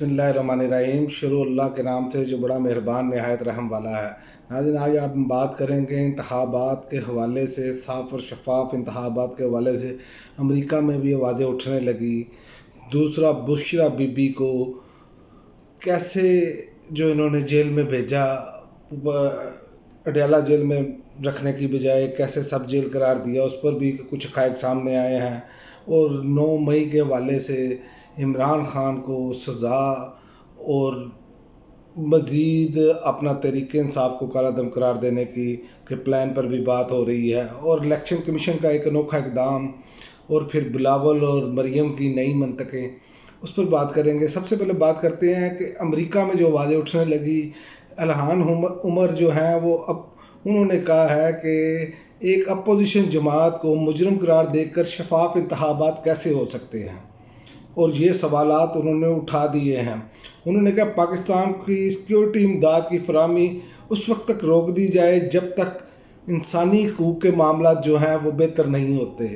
बिस्मिल्लाहिर्रहमानिर्रहीम। शुरू अल्लाह के नाम से जो बड़ा मेहरबान नहायत रहम वाला है। नाज़रीन, आज आप बात करेंगे इंतखाबात के हवाले से, साफ़ और शफाफ इंतखाबात के हवाले से अमेरिका में भी आवाज़ें उठने लगी। दूसरा, बुशरा बीबी को कैसे जो इन्होंने जेल में भेजा, अडयाला जेल में रखने की बजाय कैसे सब जेल करार दिया, उस पर भी कुछ हक़ाइक़ सामने आए हैं। और 9 मई के हवाले से इमरान खान को सज़ा और मज़ीद अपना तहरीक इंसाफ को काला दम करार देने के प्लान पर भी बात हो रही है। और इलेक्शन कमीशन का एक अनोखा इक़दाम, और फिर बिलावल और मरियम की नई मंतकें, उस पर बात करेंगे। सबसे पहले बात करते हैं कि अमेरिका में जो आवाज़ें उठने लगी, इल्हान उमर जो हैं वो अब उन्होंने कहा है कि एक अपोजिशन जमात को मुजरम करार देकर शफाफ इंतखाबात कैसे हो सकते हैं, और ये सवालात उन्होंने उठा दिए हैं। उन्होंने कहा पाकिस्तान की सिक्योरिटी इमदाद की फराहमी उस वक्त तक रोक दी जाए जब तक इंसानी हकूक़ के मामला जो हैं वो बेहतर नहीं होते।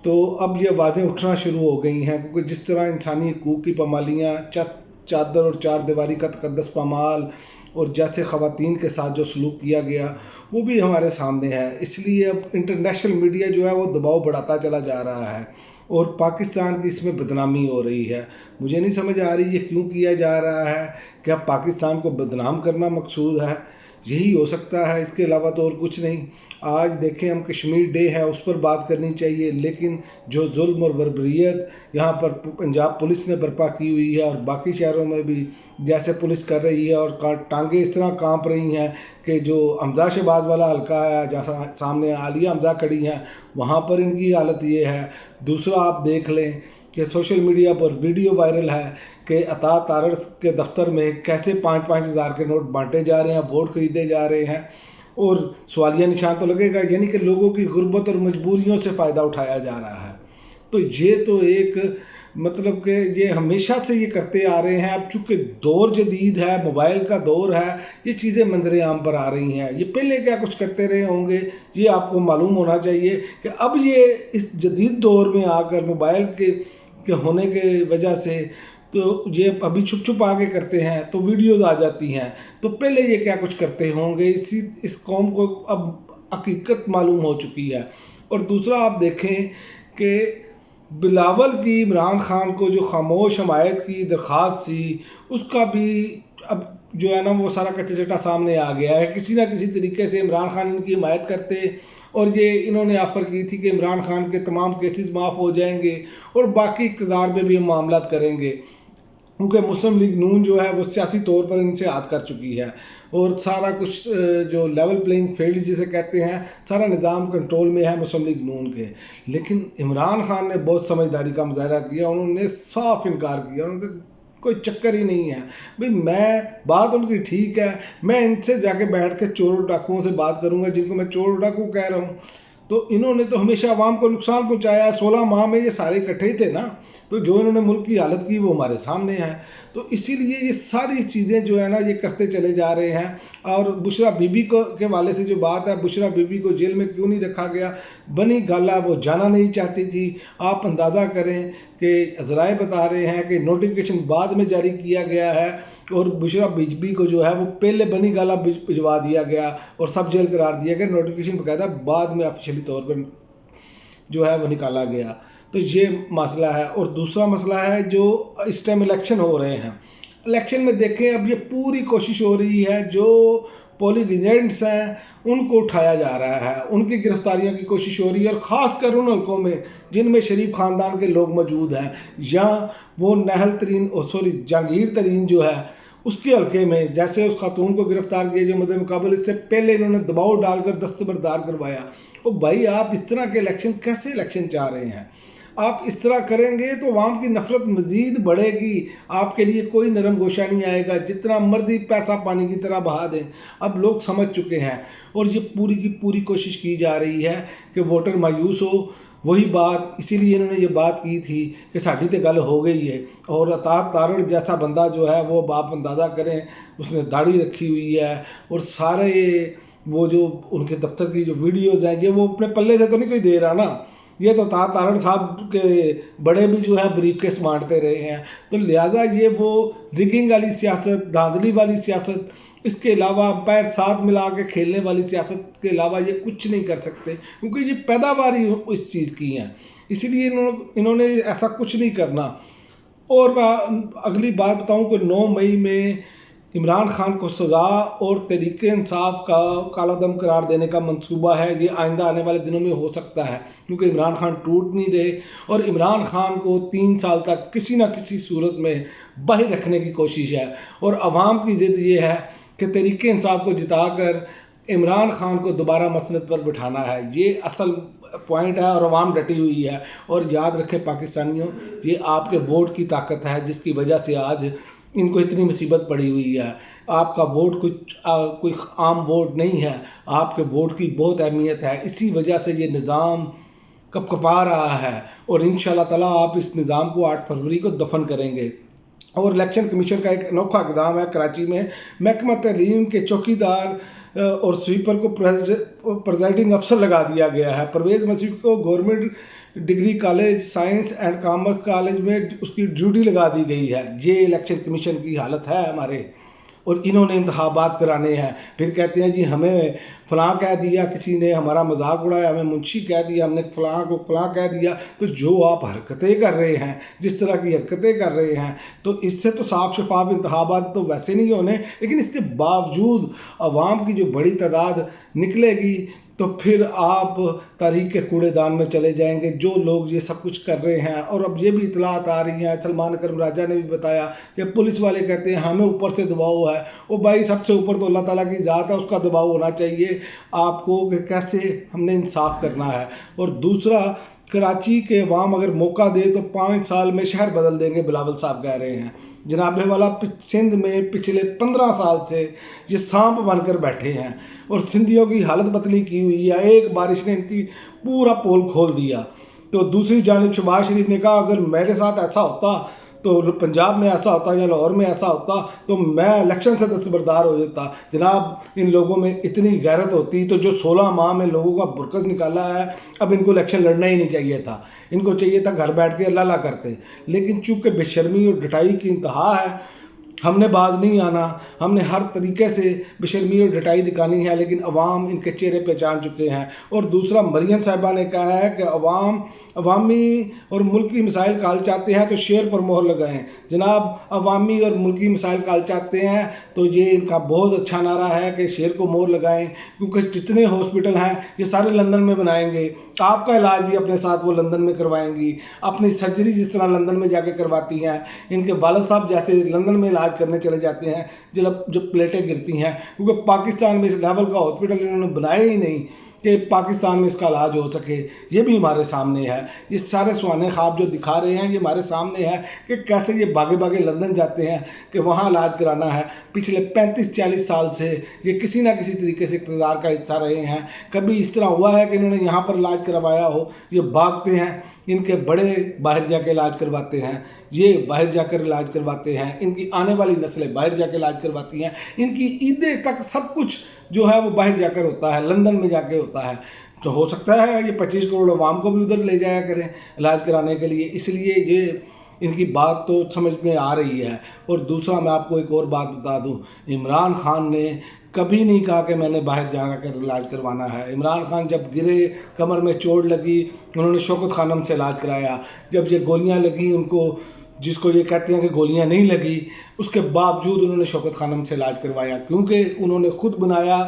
तो अब ये आवाज़ें उठना शुरू हो गई हैं, क्योंकि जिस तरह इंसानी हकूक़ की पामालियाँ, चादर और चार दीवारी का तकद्दस पामाल, और जैसे ख़वातीन के साथ जो सलूक किया गया वो भी हमारे सामने है। इसलिए अब इंटरनेशनल मीडिया जो है वो दबाव बढ़ाता चला जा रहा है और पाकिस्तान की इसमें बदनामी हो रही है। मुझे नहीं समझ आ रही ये क्यों किया जा रहा है। क्या पाकिस्तान को बदनाम करना मकसूद है? यही हो सकता है, इसके अलावा तो और कुछ नहीं। आज देखें, हम कश्मीर डे है उस पर बात करनी चाहिए, लेकिन जो जुल्म और बर्बरियत यहाँ पर पंजाब पुलिस ने बर्पा की हुई है और बाकी शहरों में भी जैसे पुलिस कर रही है, और टांगे इस तरह कांप रही हैं कि जो हमजा शहबाज वाला हल्का है जहाँ सामने आलिया हमजा खड़ी हैं, वहाँ पर इनकी हालत ये है। दूसरा, आप देख लें कि सोशल मीडिया पर वीडियो वायरल है कि अता तारड़ के दफ्तर में कैसे 5-5 हज़ार के नोट बांटे जा रहे हैं, वोट खरीदे जा रहे हैं, और सवालिया निशान तो लगेगा, यानी कि लोगों की गुर्बत और मजबूरियों से फ़ायदा उठाया जा रहा है। तो ये तो एक मतलब कि ये हमेशा से ये करते आ रहे हैं। अब चूँकि दौर जदीद है, मोबाइल का दौर है, ये चीज़ें मंजर आम पर आ रही हैं। ये पहले क्या कुछ करते रहे होंगे, ये आपको मालूम होना चाहिए कि अब ये इस जदीद दौर में आकर मोबाइल के होने के वजह से तो ये अभी छुप छुप आके करते हैं, तो वीडियोज़ आ जाती हैं। तो पहले ये क्या कुछ करते होंगे, इस कौम को अब हकीकत मालूम हो चुकी है। और दूसरा, आप देखें कि बिलावल की इमरान खान को जो खामोश हमायत की दरख्वास्त थी, उसका भी अब जो है ना वो सारा कच्चा चट्टा सामने आ गया है। किसी ना किसी तरीके से इमरान खान इनकी हिमायत करते, और ये इन्होंने ऑफ़र की थी कि इमरान खान के तमाम केसेस माफ़ हो जाएंगे और बाकी इक़्तिदार में भी हम मामलात करेंगे, क्योंकि मुस्लिम लीग नून जो है वो सियासी तौर पर इनसे हाथ कर चुकी है, और सारा कुछ जो लेवल प्लेइंग फील्ड जिसे कहते हैं, सारा निज़ाम कंट्रोल में है मुस्लिम लीग नून के। लेकिन इमरान खान ने बहुत समझदारी का मुजाहरा किया, उन्होंने साफ इनकार किया, उनका कोई चक्कर ही नहीं है। भाई, बात उनकी ठीक है, मैं इनसे जाके बैठ के चोर डाकुओं से बात करूंगा जिनको मैं चोर डाकू कह रहा हूँ। तो इन्होंने तो हमेशा आवाम को नुकसान पहुंचाया। 16 माह में ये सारे इकट्ठे ही थे ना, तो जो इन्होंने मुल्क की हालत की वो हमारे सामने है। तो इसीलिए ये सारी चीज़ें जो है ना ये करते चले जा रहे हैं। और बुशरा बीबी को के वाले से जो बात है, बुशरा बीबी को जेल में क्यों नहीं रखा गया, बनी गाला वो जाना नहीं चाहती थी। आप अंदाज़ा करें कि ज़राए बता रहे हैं कि नोटिफिकेशन बाद में जारी किया गया है, और बुशरा बीबी को जो है वो पहले बनी गाला भिजवा दिया गया और सब जेल करार दिया गया। नोटिफिकेशन बाकायदा बाद में ऑफिशियली तौर पर जो है वो निकाला गया। तो ये मसला है। और दूसरा मसला है जो इस टाइम इलेक्शन हो रहे हैं, इलेक्शन में देखें अब ये पूरी कोशिश हो रही है जो पोलिंग एजेंट्स हैं उनको उठाया जा रहा है, उनकी गिरफ्तारियों की कोशिश हो रही है, और ख़ासकर उन हल्कों में जिनमें शरीफ ख़ानदान के लोग मौजूद हैं, या वो जहांगीर तरीन जो है उसके हल्के में, जैसे उस खातून को गिरफ्तार किया जो मद्दे मुकाबले इससे पहले इन्होंने दबाव डालकर दस्तबरदार करवाया। तो भाई, आप इस तरह के इलेक्शन कैसे इलेक्शन चाह रहे हैं? आप इस तरह करेंगे तो आवाम की नफरत मज़ीद बढ़ेगी, आपके लिए कोई नरम गोशा नहीं आएगा, जितना मर्जी पैसा पानी की तरह बहा दें। अब लोग समझ चुके हैं, और ये पूरी की पूरी कोशिश की जा रही है कि वोटर मायूस हो। वही बात, इसीलिए इन्होंने ये बात की थी कि साड़ी तो गल हो गई है। और अता तारड़ जैसा बंदा जो है वो आप अंदाज़ा करें, उसने दाढ़ी रखी हुई है, और सारे वो जो उनके दफ्तर की जो वीडियोज़ हैं ये वो अपने पल्ले से तो नहीं कोई दे रहा ना, یہ تو تارڑ صاحب کے بڑے بھی جو ہے بریف کیس بانٹتے رہے ہیں، تو لہٰذا یہ وہ ریگنگ والی سیاست، دھاندلی والی سیاست، اس کے علاوہ امپائر ساتھ ملا کے کھیلنے والی سیاست کے علاوہ یہ کچھ نہیں کر سکتے، کیونکہ یہ پیداوار ہی اس چیز کی ہیں، اسی لیے انہوں نے ایسا کچھ نہیں کرنا۔ اور میں اگلی بات بتاؤں کہ 9 مئی میں عمران خان کو سزا اور تحریک انصاف کا کالا دم قرار دینے کا منصوبہ ہے، یہ آئندہ آنے والے دنوں میں ہو سکتا ہے، کیونکہ عمران خان ٹوٹ نہیں رہے اور عمران خان کو 3 سال تک کسی نہ کسی صورت میں باہر رکھنے کی کوشش ہے، اور عوام کی ضد یہ ہے کہ تحریک انصاف کو جتا کر عمران خان کو دوبارہ مسند پر بٹھانا ہے، یہ اصل پوائنٹ ہے، اور عوام ڈٹی ہوئی ہے۔ اور یاد رکھیں پاکستانیوں، یہ آپ کے ووٹ کی طاقت ہے جس کی وجہ سے آج ان کو اتنی مصیبت پڑی ہوئی ہے۔ آپ کا ووٹ کوئی عام ووٹ نہیں ہے، آپ کے ووٹ کی بہت اہمیت ہے، اسی وجہ سے یہ نظام کپ کپا رہا ہے، اور انشاءاللہ تعالیٰ آپ اس نظام کو 8 فروری کو دفن کریں گے۔ اور الیکشن کمیشن کا ایک انوکھا اقدام ہے، کراچی میں محکمہ تعلیم کے چوکیدار اور سویپر کو پریزائڈنگ افسر لگا دیا گیا ہے۔ پرویز مسیح کو government degree college, science and commerce college میں اس کی ڈیوٹی لگا دی گئی ہے۔ یہ الیکشن کمیشن کی حالت ہے ہمارے، اور انہوں نے انتخابات کرانے ہیں، پھر کہتے ہیں جی ہمیں فلاں کہہ دیا، کسی نے ہمارا مذاق اڑایا، ہمیں منشی کہہ دیا، ہم نے فلاں کو فلاں کہہ دیا۔ تو جو آپ حرکتیں کر رہے ہیں، جس طرح کی حرکتیں کر رہے ہیں، تو اس سے تو صاف شفاف انتخابات تو ویسے نہیں ہونے، لیکن اس کے باوجود عوام کی جو بڑی تعداد نکلے گی تو پھر آپ تاریخ کے کوڑے دان میں چلے جائیں گے۔ جو لوگ یہ سب کچھ کر رہے ہیں، اور اب یہ بھی اطلاعات آ رہی ہیں، سلمان اکرم راجہ نے بھی بتایا کہ پولیس والے کہتے ہیں ہمیں اوپر سے دباؤ ہے۔ وہ بھائی سب سے اوپر تو اللہ تعالیٰ کی ذات ہے، اس کا دباؤ ہونا چاہیے آپ کو کہ کیسے ہم نے انصاف کرنا ہے۔ اور دوسرا، کراچی کے عوام اگر موقع دے تو 5 سال میں شہر بدل دیں گے، بلاول صاحب کہہ رہے ہیں۔ جناب والا سندھ میں پچھلے 15 سال سے یہ سانپ بن کر بیٹھے ہیں، اور سندھیوں کی حالت بدلی کی ہوئی ہے، ایک بارش نے ان کی پورا پول کھول دیا۔ تو دوسری جانب شہباز شریف نے کہا اگر میرے ساتھ ایسا ہوتا تو پنجاب میں ایسا ہوتا یا لاہور میں ایسا ہوتا تو میں الیکشن سے دستبردار ہو جاتا۔ جناب ان لوگوں میں اتنی غیرت ہوتی تو جو 16 ماہ میں لوگوں کا برکس نکالا ہے، اب ان کو الیکشن لڑنا ہی نہیں چاہیے تھا، ان کو چاہیے تھا گھر بیٹھ کے اللہ اللہ کرتے، لیکن چونکہ بے شرمی اور ڈٹائی کی انتہا ہے، ہم نے باز نہیں آنا، ہم نے ہر طریقے سے بے شرمی اور ڈٹائی دکھانی ہے، لیکن عوام ان کے چہرے پہچان چکے ہیں۔ اور دوسرا، مریم صاحبہ نے کہا ہے کہ عوامی اور ملکی مسائل کا حل چاہتے ہیں تو شیر پر مہر لگائیں۔ جناب عوامی اور ملکی مسائل کا حل چاہتے ہیں تو یہ ان کا بہت اچھا نعرہ ہے کہ شیر کو مہر لگائیں، کیونکہ جتنے ہاسپٹل ہیں یہ سارے لندن میں بنائیں گے، آپ کا علاج بھی اپنے ساتھ وہ لندن میں کروائیں گی، اپنی سرجری جس طرح لندن میں جا کے کرواتی ہیں، ان کے والد صاحب جیسے لندن میں علاج کرنے چلے جاتے ہیں جب پلیٹیں گرتی ہیں، کیونکہ پاکستان میں اس لیول کا ہاسپٹل انہوں نے بنایا ہی نہیں کہ پاکستان میں اس کا علاج ہو سکے۔ یہ بھی ہمارے سامنے ہے، یہ سارے سہانے خواب جو دکھا رہے ہیں یہ ہمارے سامنے ہے کہ کیسے یہ بھاگے بھاگے لندن جاتے ہیں کہ وہاں علاج کرانا ہے۔ پچھلے 35-40 سال سے یہ کسی نہ کسی طریقے سے اقتدار کا حصہ رہے ہیں، کبھی اس طرح ہوا ہے کہ انہوں نے یہاں پر علاج کروایا ہو؟ یہ بھاگتے ہیں، ان کے بڑے باہر جا کے علاج کرواتے ہیں، یہ باہر جا کر علاج کرواتے ہیں، ان کی آنے والی نسلیں باہر جا کے علاج کرواتی ہیں، ان کی عیدیں تک سب کچھ جو ہے وہ باہر جا کر ہوتا ہے، لندن میں جا کے ہوتا ہے۔ تو ہو سکتا ہے یہ 25 کروڑ عوام کو بھی ادھر لے جایا کریں علاج کرانے کے لیے، اس لیے یہ ان کی بات تو سمجھ میں آ رہی ہے۔ اور دوسرا میں آپ کو ایک اور بات بتا دوں، عمران خان نے کبھی نہیں کہا کہ میں نے باہر جا کر علاج کروانا ہے۔ عمران خان جب گرے، کمر میں چوٹ لگی، انہوں نے شوکت خانم سے علاج کرایا۔ جب یہ گولیاں لگی ان کو، جس کو یہ کہتے ہیں کہ گولیاں نہیں لگی، اس کے باوجود انہوں نے شوکت خانم سے علاج کروایا، کیونکہ انہوں نے خود بنایا،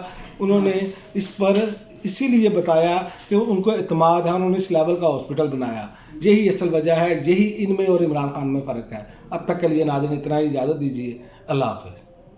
انہوں نے اس پر اسی لیے بتایا کہ ان کو اعتماد ہے، انہوں نے اس لیول کا ہاسپٹل بنایا۔ یہی اصل وجہ ہے، یہی ان میں اور عمران خان میں فرق ہے۔ اب تک کے لیے ناظرین اتنا ہی، اجازت دیجیے، اللہ حافظ۔